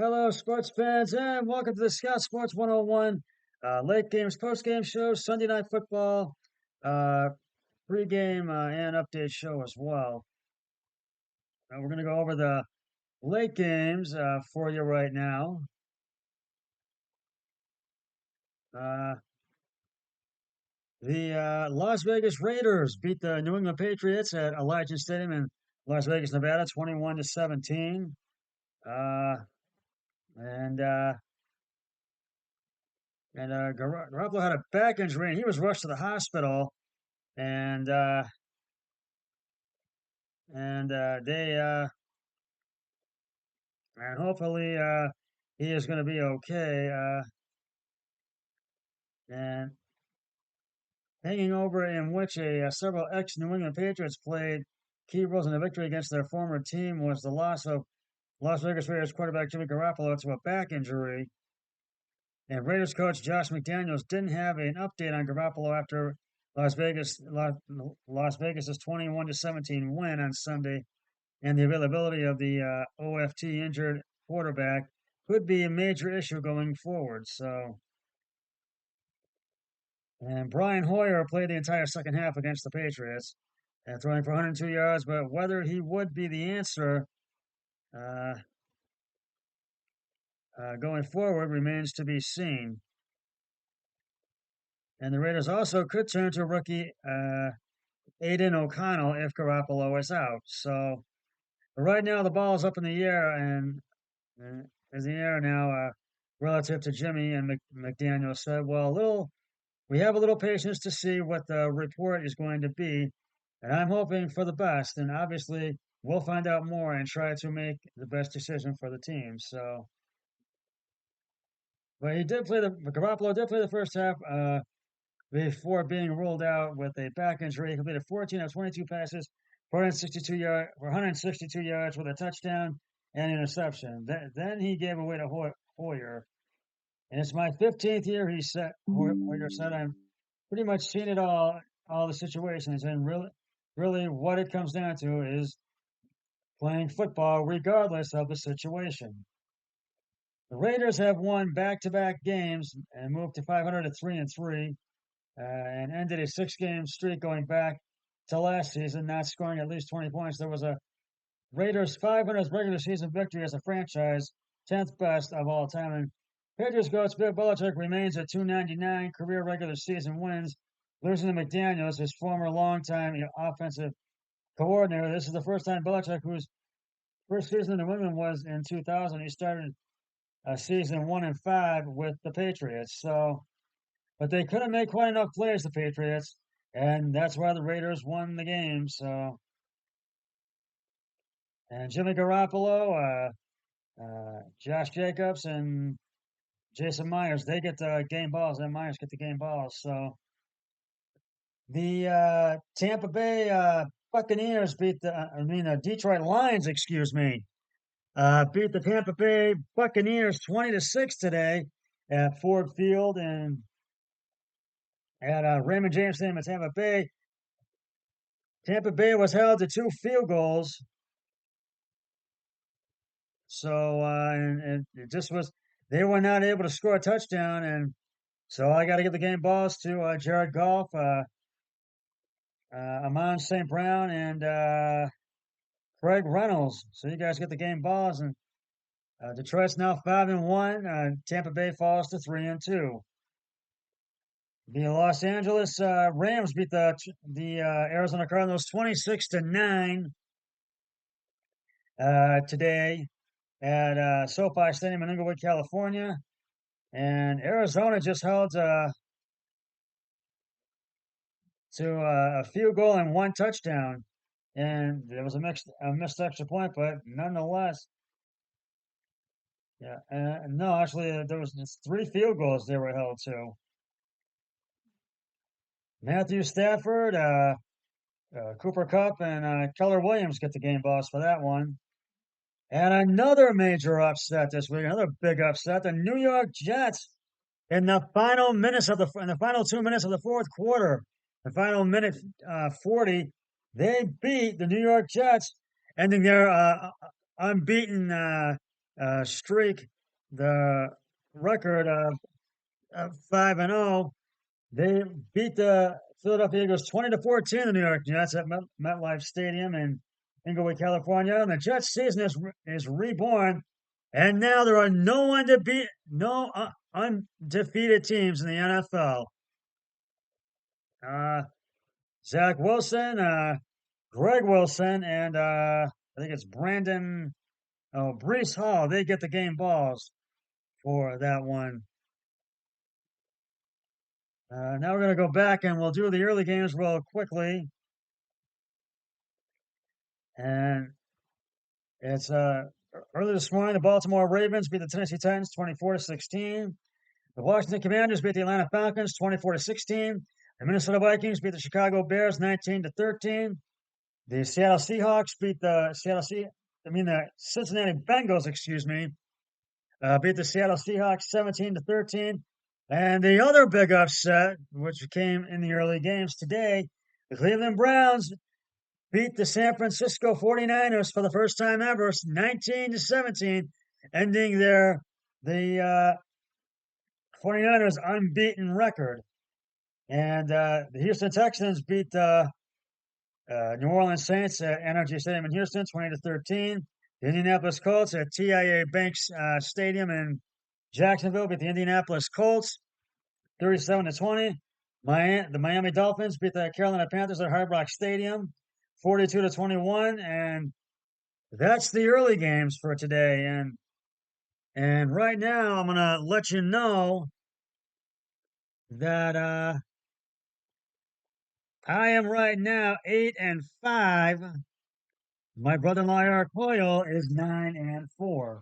Hello, sports fans, and welcome to the Scout Sports 101 late games, post game show, Sunday night football, uh, pregame and update show as well. We're going to go over the late games for you right now. Uh, the Las Vegas Raiders beat the New England Patriots at Allegiant Stadium in Las Vegas, Nevada, 21-17. Uh, and uh, Garoppolo had a back injury, and he was rushed to the hospital. And uh, and hopefully he is going to be okay. And hanging over in which several ex-New England Patriots played key roles in the victory against their former team was the loss of Las Vegas Raiders quarterback Jimmy Garoppolo to a back injury. And Raiders coach Josh McDaniels didn't have an update on Garoppolo after Las Vegas's 21-17 win on Sunday, and the availability of the OFT injured quarterback could be a major issue going forward. And Brian Hoyer played the entire second half against the Patriots, throwing for 102 yards, but whether he would be the answer uh, going forward remains to be seen. And the Raiders also could turn to rookie Aiden O'Connell if Garoppolo is out. So right now the ball is up in the air, and is the air now relative to Jimmy. And McDaniel said, "Well, we have a little patience to see what the report is going to be, and I'm hoping for the best. And obviously, we'll find out more and try to make the best decision for the team." So, but Garoppolo did play the first half before being ruled out with a back injury. He completed 14 of 22 passes for 162 yards with a touchdown and interception. Then he gave away to Hoyer. And it's my 15th year, he said. Hoyer said, "I'm pretty much seen it all the situations, and really, what it comes down to is playing football regardless of the situation." The Raiders have won back-to-back games and moved to 500 at 3-3, and ended a six-game streak going back to last season, not scoring at least 20 points. There was a Raiders 500th regular season victory as a franchise, 10th best of all time. And Patriots coach Bill Belichick remains at 299 career regular season wins, losing to McDaniels, his former longtime offensive coordinator. This is the first time Belichick, whose first season in New England was in 2000, he started a season 1-5 with the Patriots. So, but they couldn't make quite enough plays, the Patriots, and that's why the Raiders won the game. So, and Jimmy Garoppolo, Josh Jacobs, and Jason Myers, they get the game balls, and Myers get the game balls. So the Tampa Bay Buccaneers beat Detroit Lions, excuse me, beat the Tampa Bay Buccaneers 20-6 today at Ford Field and at Raymond James Stadium at Tampa Bay. Tampa Bay was held to 2 field goals. So, and it just was, they were not able to score a touchdown. And so I got to give the game balls to Jared Goff, Amon St. Brown, and Craig Reynolds. So you guys get the game balls. And Detroit's now 5-1. Tampa Bay falls to 3-2. The Los Angeles Rams beat the Arizona Cardinals 26-9 today at SoFi Stadium in Inglewood, California. And Arizona just held to a field goal and one touchdown. And there was a missed extra point, but nonetheless, yeah. No, actually, there was just 3 field goals they were held to. Matthew Stafford, Cooper Kupp, and Keller Williams get the game balls for that one. And another major upset this week, another big upset. The New York Jets in the final 2 minutes of the fourth quarter, the final minute 40, they beat the New York Jets, ending their unbeaten streak, the record of 5-0. They beat the Philadelphia Eagles 20-14. The New York Jets at MetLife Stadium in Inglewood, California. And the Jets' season is reborn, and now there are no undefeated teams in the NFL. Uh, Zach Wilson, Greg Wilson, and I think it's Brandon. Oh, Brees Hall. They get the game balls for that one. Now we're going to go back and we'll do the early games real quickly. And it's early this morning. The Baltimore Ravens beat the Tennessee Titans 24-16. The Washington Commanders beat the Atlanta Falcons 24-16. The Minnesota Vikings beat the Chicago Bears 19-13. The Seattle Seahawks beat the Cincinnati Bengals, beat the Seattle Seahawks 17-13. And the other big upset, which came in the early games today, the Cleveland Browns beat the San Francisco 49ers for the first time ever, 19-17, ending the 49ers unbeaten record. And the Houston Texans beat the New Orleans Saints at NRG Stadium in Houston, 20-13. The Indianapolis Colts at TIAA Banks Stadium in Jacksonville beat the Indianapolis Colts, 37-20. The Miami Dolphins beat the Carolina Panthers at Hard Rock Stadium, 42-21. And that's the early games for today. And right now, I'm gonna let you know that I am right now 8-5. My brother-in-law Eric Hoyle is 9-4.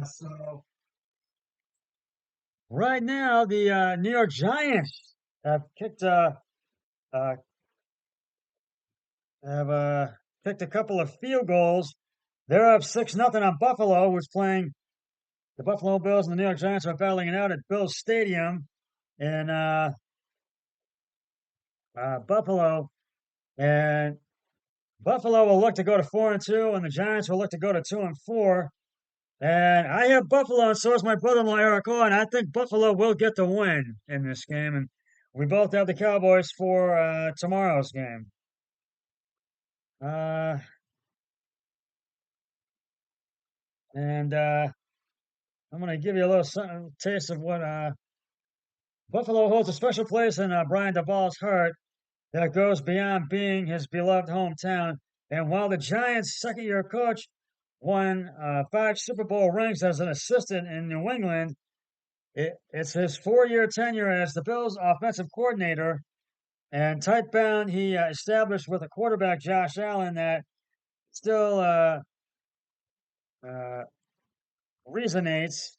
So right now, the New York Giants have kicked uh, have kicked a couple of field goals. They're up 6-0 on Buffalo, who's playing the Buffalo Bills, and the New York Giants are battling it out at Bills Stadium in Buffalo. And Buffalo will look to go to 4-2, and the Giants will look to go to 2-4. And I have Buffalo, and so is my brother-in-law Eric Hoyle, and I think Buffalo will get the win in this game. And we both have the Cowboys for tomorrow's game. Uh, and I'm going to give you a little taste of what Buffalo holds a special place in Brian Daboll's heart that goes beyond being his beloved hometown. And while the Giants' second-year coach won 5 Super Bowl rings as an assistant in New England, it's his 4-year tenure as the Bills' offensive coordinator and tight bond he established with a quarterback, Josh Allen, that still uh, resonates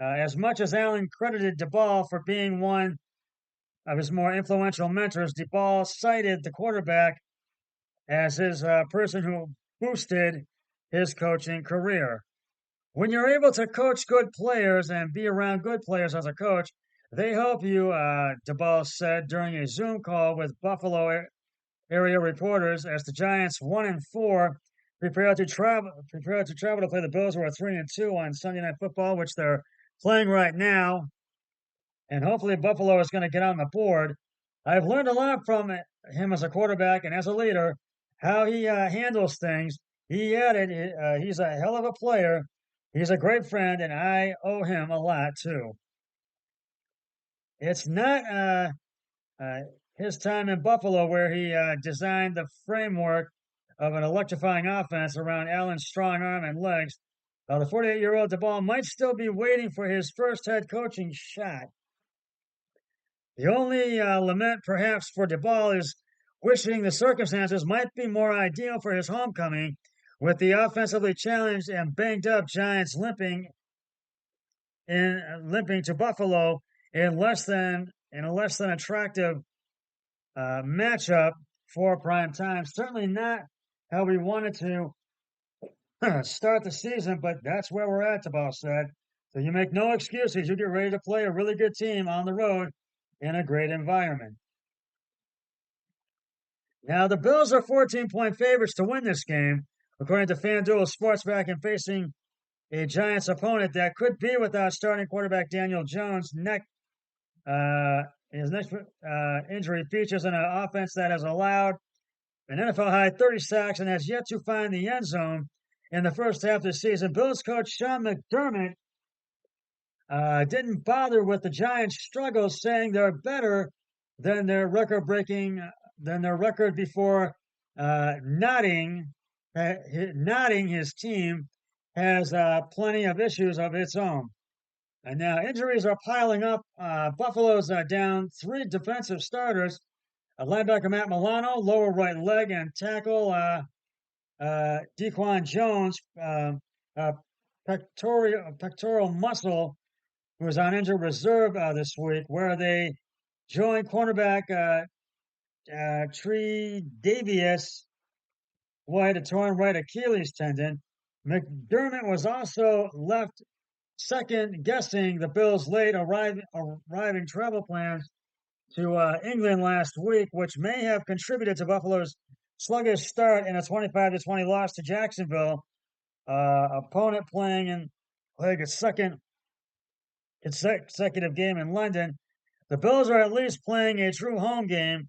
as much as Allen credited Daboll for being one of his more influential mentors. Daboll cited the quarterback as his person who boosted his coaching career. When you're able to coach good players and be around good players as a coach, they help you, Daboll said during a Zoom call with Buffalo area reporters as the Giants 1-4 prepare to travel to play the Bills, who are 3-2 on Sunday Night Football, which they're playing right now. And hopefully Buffalo is going to get on the board. I've learned a lot from him as a quarterback and as a leader, how he handles things. He added, he's a hell of a player. He's a great friend, and I owe him a lot too. It's not uh, his time in Buffalo where he designed the framework of an electrifying offense around Allen's strong arm and legs. The 48-year-old Daboll might still be waiting for his first head coaching shot. The only lament, perhaps, for Daboll is wishing the circumstances might be more ideal for his homecoming, with the offensively challenged and banged up Giants limping to Buffalo in a less than attractive matchup for prime time. Certainly not how we wanted to start the season, but that's where we're at, Daboll said. So you make no excuses. You get ready to play a really good team on the road in a great environment. Now, the Bills are 14-point favorites to win this game, according to FanDuel Sportsback, and facing a Giants opponent that could be without starting quarterback Daniel Jones. His next injury features an offense that has allowed an NFL high 30 sacks and has yet to find the end zone in the first half of the season. Bills coach Sean McDermott didn't bother with the Giants' struggles, saying they're better than their record before, nodding his team has plenty of issues of its own. And now injuries are piling up. Buffalo's down three defensive starters: linebacker Matt Milano, lower right leg, and tackle Dequan Jones, uh, pectoral muscle, who was on injured reserve this week, where they joined cornerback Tree Davies, who had a torn right Achilles tendon. McDermott was also left second guessing the Bills' late arriving travel plans to England last week, which may have contributed to Buffalo's sluggish start in a 25-20 loss to Jacksonville. Opponent playing in like a second consecutive game in London. The Bills are at least playing a true home game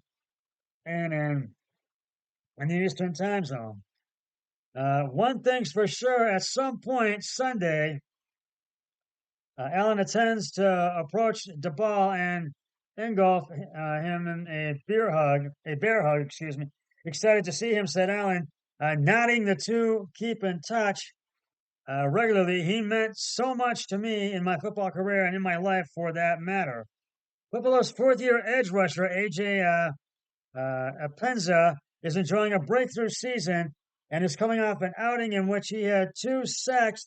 and in the Eastern time zone. One thing's for sure, at some point Sunday, Allen intends to approach DeBall and engulf him in a bear hug, excuse me. Excited to see him, said Allen, nodding the two keep in touch regularly. He meant so much to me in my football career and in my life for that matter. Buffalo's fourth-year edge rusher, A.J. Apenza, is enjoying a breakthrough season and is coming off an outing in which he had 2 sacks,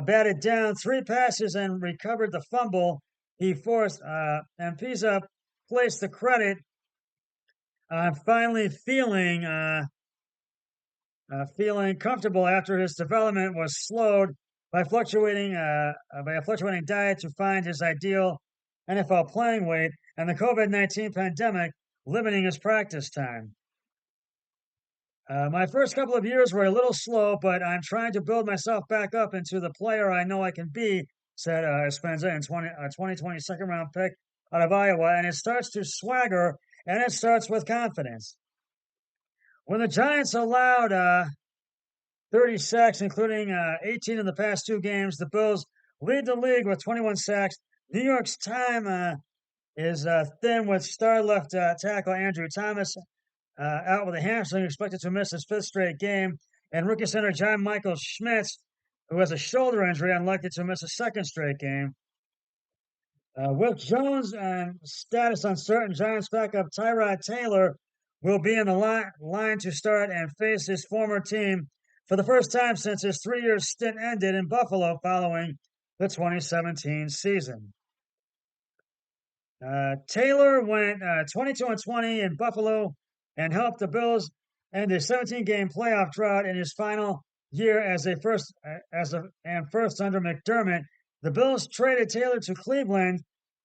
batted down 3 passes, and recovered the fumble he forced. And Pisa placed the credit on finally feeling comfortable after his development was slowed by by a fluctuating diet to find his ideal NFL playing weight, and the COVID-19 pandemic limiting his practice time. My first couple of years were a little slow, but I'm trying to build myself back up into the player I know I can be, said Espenza, in 2020 second round pick out of Iowa. And it starts to swagger, and it starts with confidence. When the Giants allowed 30 sacks, including 18 in the past 2 games, the Bills lead the league with 21 sacks. New York's time is thin, with star left tackle Andrew Thomas out with a hamstring, expected to miss his 5th straight game, and rookie center John Michael Schmitz, who has a shoulder injury, unlikely to miss a 2nd straight game. With Jones and status uncertain, Giants backup Tyrod Taylor will be in the line to start and face his former team for the first time since his 3-year stint ended in Buffalo following the 2017 season. Taylor went 22-20 in Buffalo and helped the Bills end a 17-game playoff drought in his final year as first under McDermott. The Bills traded Taylor to Cleveland,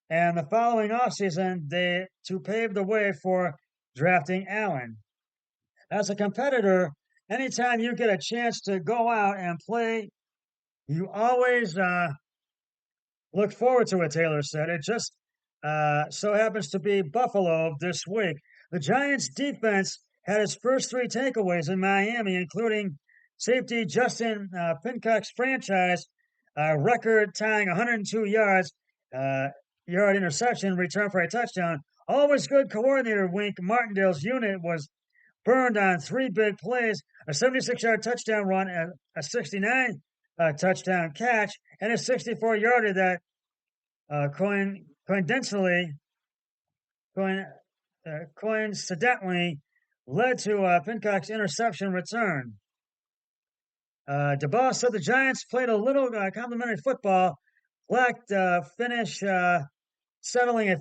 and the following offseason to pave the way for drafting Allen. As a competitor, anytime you get a chance to go out and play, you always look forward to it, Taylor said. It just so happens to be Buffalo this week. The Giants' defense had its first 3 takeaways in Miami, including safety Justin Pincock's franchise record tying 102 yard interception return for a touchdown. Always good coordinator Wink Martindale's unit was burned on 3 big plays: a 76-yard touchdown run, a 69 touchdown catch, and a 64-yarder that coincidentally led to Pincock's interception return. DeBoss said the Giants played a little complimentary football, lacked finish, settling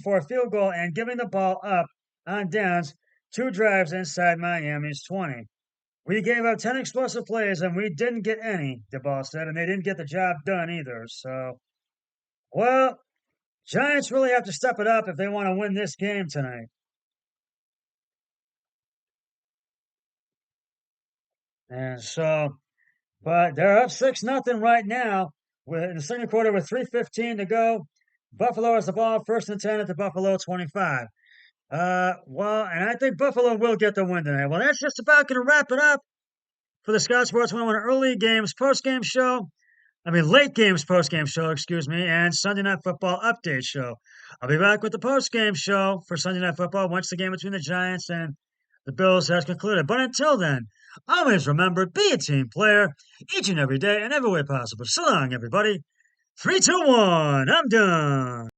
for a field goal and giving the ball up on downs 2 drives inside Miami's 20. We gave up 10 explosive plays and we didn't get any, DeBoss said, and they didn't get the job done either. So, well, Giants really have to step it up if they want to win this game tonight. And so, but they're up 6-0 right now with in the second quarter with 3:15 to go. Buffalo has the ball, 1st and 10 at the Buffalo 25. Well, and I think Buffalo will get the win tonight. Well, that's just about going to wrap it up for the Scott Sports 101 early games post game show. Late games post game show, excuse me, and Sunday Night Football update show. I'll be back with the post game show for Sunday Night Football once the game between the Giants and the Bills has concluded. But until then, always remember, be a team player each and every day in every way possible. So long, everybody. 3, 2, 1. I'm done.